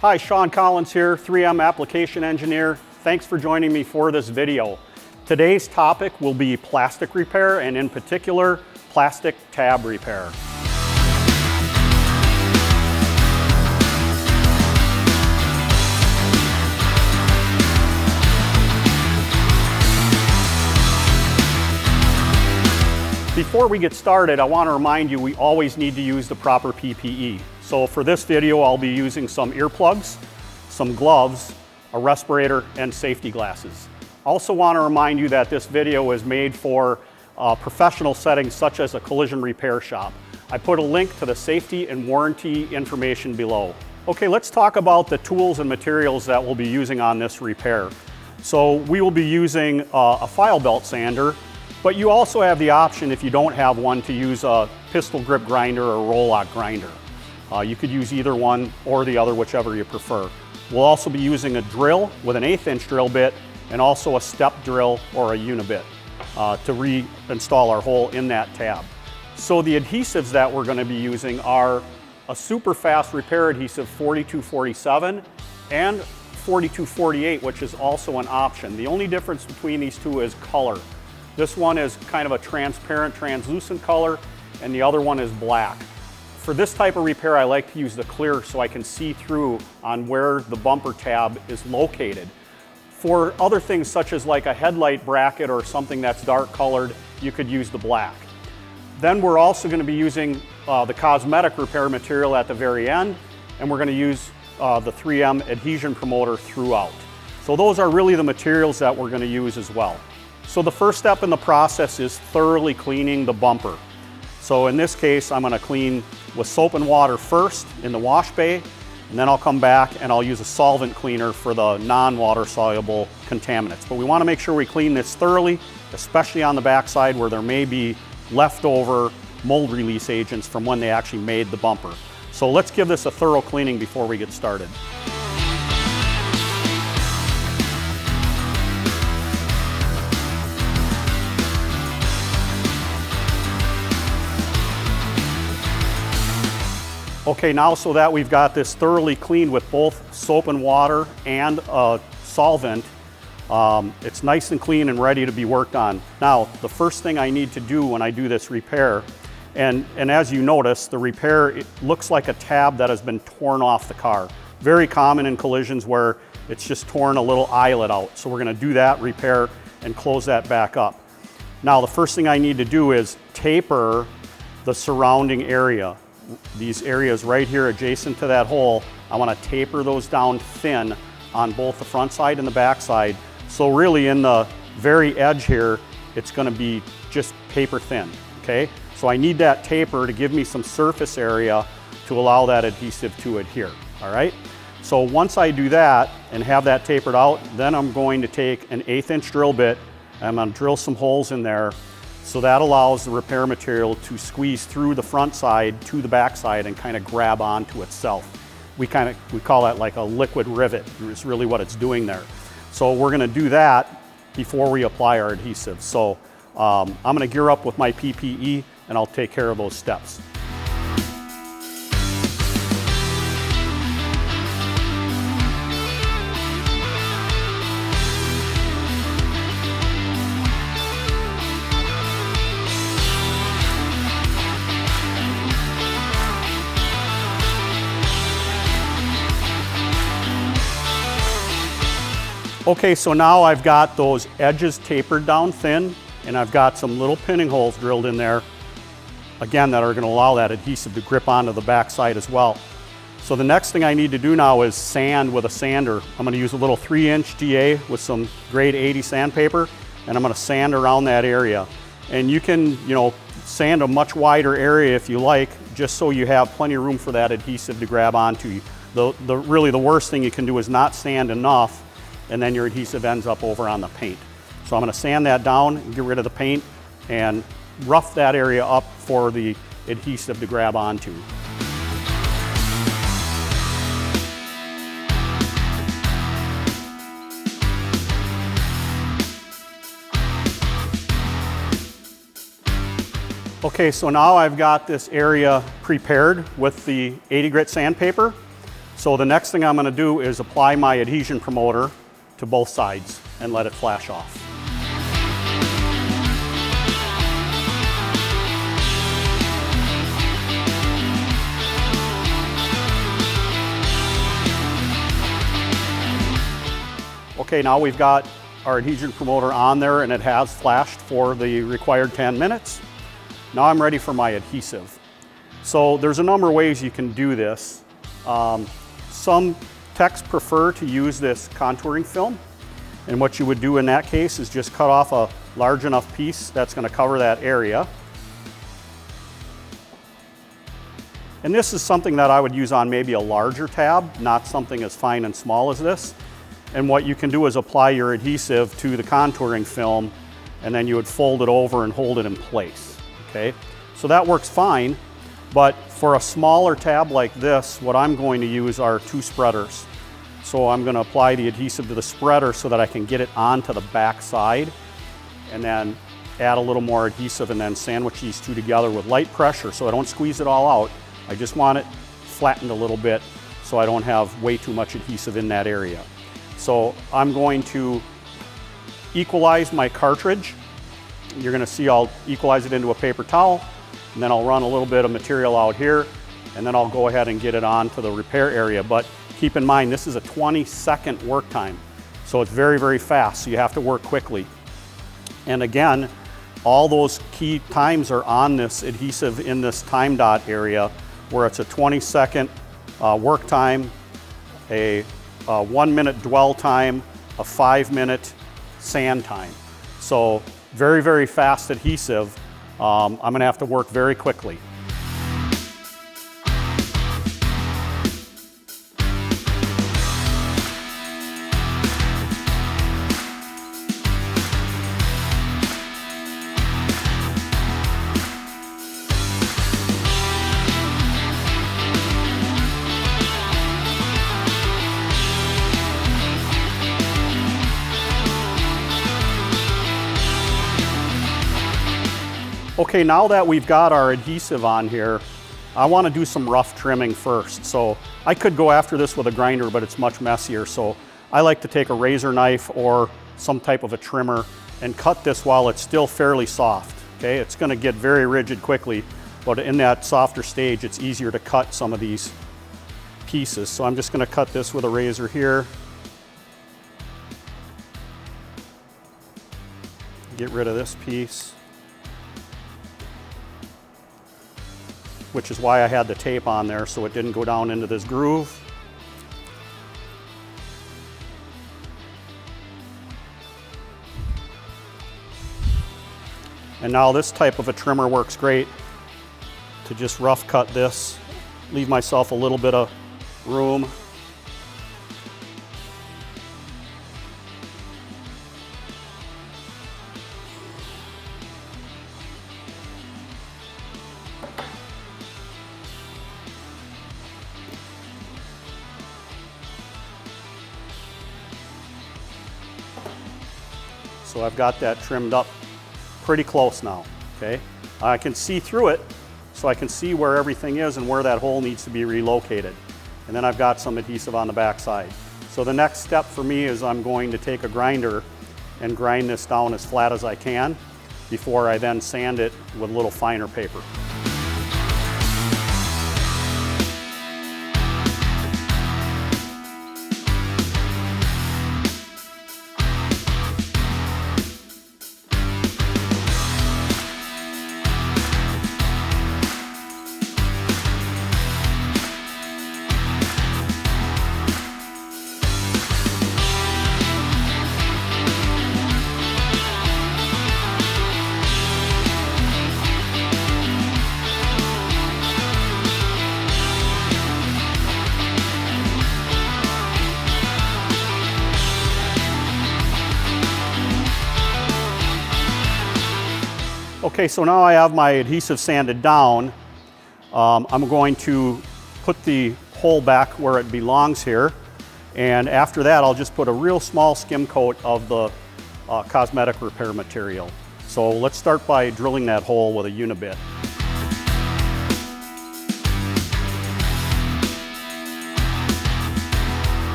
Hi, Shawn Collins here, 3M Application Engineer. Thanks for joining me for this video. Today's topic will be plastic repair, and in particular, plastic tab repair. Before we get started, I want to remind you we always need to use the proper PPE. So for this video, I'll be using some earplugs, some gloves, a respirator, and safety glasses. Also want to remind you that this video is made for professional settings such as a collision repair shop. I put a link to the safety and warranty information below. Okay, let's talk about the tools and materials that we'll be using on this repair. So we will be using a file belt sander, but you also have the option, if you don't have one, to use a pistol grip grinder or roll lock grinder. You could use either one or the other, whichever you prefer. We'll also be using a drill with an 1/8 inch drill bit and also a step drill or a unibit to reinstall our hole in that tab. So the adhesives that we're going to be using are a super fast repair adhesive 4247 and 4248, which is also an option. The only difference between these two is color. This one is kind of a transparent, translucent color, and the other one is black. For this type of repair, I like to use the clear so I can see through on where the bumper tab is located. For other things such as like a headlight bracket or something that's dark colored, you could use the black. Then we're also going to be using the cosmetic repair material at the very end, and we're going to use the 3M adhesion promoter throughout. So those are really the materials that we're going to use as well. So the first step in the process is thoroughly cleaning the bumper. So in this case, I'm going to clean with soap and water first in the wash bay, and then I'll come back and I'll use a solvent cleaner for the non-water soluble contaminants. But we want to make sure we clean this thoroughly, especially on the backside where there may be leftover mold release agents from when they actually made the bumper. So let's give this a thorough cleaning before we get started. Okay, now so that we've got this thoroughly cleaned with both soap and water and a solvent, it's nice and clean and ready to be worked on. Now, the first thing I need to do when I do this repair, and as you notice, the repair, it looks like a tab that has been torn off the car. Very common in collisions where it's just torn a little eyelet out. So we're gonna do that repair and close that back up. Now, the first thing I need to do is taper the surrounding area. These areas right here adjacent to that hole, I want to taper those down thin on both the front side and the back side. So really in the very edge here, it's going to be just paper thin, okay? So I need that taper to give me some surface area to allow that adhesive to adhere, all right? So once I do that and have that tapered out, then I'm going to take an 1/8 inch drill bit and I'm going to drill some holes in there. So that allows the repair material to squeeze through the front side to the back side and kind of grab onto itself. We call that like a liquid rivet. It's really what it's doing there. So we're going to do that before we apply our adhesive. So I'm going to gear up with my PPE and I'll take care of those steps. Okay, so now I've got those edges tapered down thin, and I've got some little pinning holes drilled in there, again, that are going to allow that adhesive to grip onto the back side as well. So the next thing I need to do now is sand with a sander. I'm going to use a little 3-inch DA with some grade 80 sandpaper, and I'm going to sand around that area. And you can, sand a much wider area if you like, just so you have plenty of room for that adhesive to grab onto. Really the worst thing you can do is not sand enough, and then your adhesive ends up over on the paint. So I'm going to sand that down and get rid of the paint and rough that area up for the adhesive to grab onto. Okay, so now I've got this area prepared with the 80 grit sandpaper. So the next thing I'm going to do is apply my adhesion promoter to both sides and let it flash off. Okay, now we've got our adhesion promoter on there and it has flashed for the required 10 minutes. Now I'm ready for my adhesive. So there's a number of ways you can do this. Some techs prefer to use this contouring film, and what you would do in that case is just cut off a large enough piece that's going to cover that area. And this is something that I would use on maybe a larger tab, not something as fine and small as this. And what you can do is apply your adhesive to the contouring film, and then you would fold it over and hold it in place, okay? So that works fine, but for a smaller tab like this, what I'm going to use are 2 spreaders. So I'm going to apply the adhesive to the spreader so that I can get it onto the back side, and then add a little more adhesive and then sandwich these 2 together with light pressure so I don't squeeze it all out. I just want it flattened a little bit so I don't have way too much adhesive in that area. So I'm going to equalize my cartridge. You're going to see I'll equalize it into a paper towel, and then I'll run a little bit of material out here, and then I'll go ahead and get it onto the repair area. But keep in mind, this is a 20-second work time, so it's very, very fast, so you have to work quickly. And again, all those key times are on this adhesive in this time dot area, where it's a 20-second work time, a 1-minute dwell time, a 5-minute sand time. So very, very fast adhesive. I'm going to have to work very quickly. Okay, now that we've got our adhesive on here, I want to do some rough trimming first. So I could go after this with a grinder, but it's much messier. So I like to take a razor knife or some type of a trimmer and cut this while it's still fairly soft. Okay, it's going to get very rigid quickly, but in that softer stage, it's easier to cut some of these pieces. So I'm just going to cut this with a razor here. Get rid of this piece, which is why I had the tape on there so it didn't go down into this groove. And now this type of a trimmer works great to just rough cut this, leave myself a little bit of room. So I've got that trimmed up pretty close now, okay? I can see through it, so I can see where everything is and where that hole needs to be relocated. And then I've got some adhesive on the back side. So the next step for me is I'm going to take a grinder and grind this down as flat as I can before I then sand it with a little finer paper. Okay, so now I have my adhesive sanded down. I'm going to put the hole back where it belongs here, and after that I'll just put a real small skim coat of the cosmetic repair material. So let's start by drilling that hole with a unibit.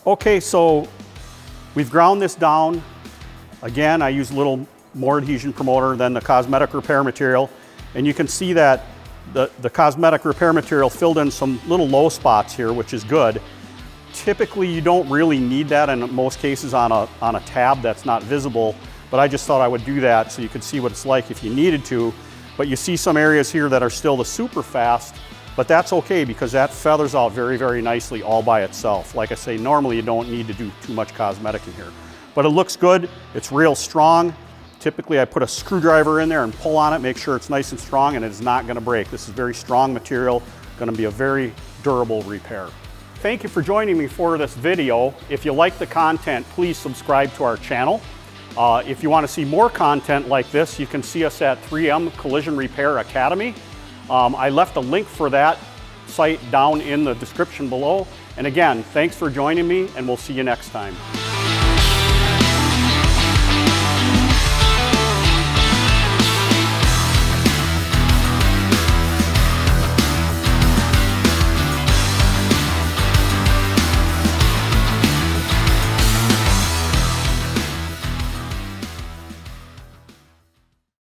Okay, so we've ground this down. Again, I use a little more adhesion promoter than the cosmetic repair material. And you can see that the cosmetic repair material filled in some little low spots here, which is good. Typically, you don't really need that in most cases on a tab that's not visible, but I just thought I would do that so you could see what it's like if you needed to. But you see some areas here that are still the super fast, but that's okay because that feathers out very, very nicely all by itself. Like I say, normally you don't need to do too much cosmetic in here. But it looks good, it's real strong. Typically I put a screwdriver in there and pull on it, make sure it's nice and strong and it's not gonna break. This is very strong material, gonna be a very durable repair. Thank you for joining me for this video. If you like the content, please subscribe to our channel. If you want to see more content like this, you can see us at 3M Collision Repair Academy. I left a link for that site down in the description below. And again, thanks for joining me, and we'll see you next time.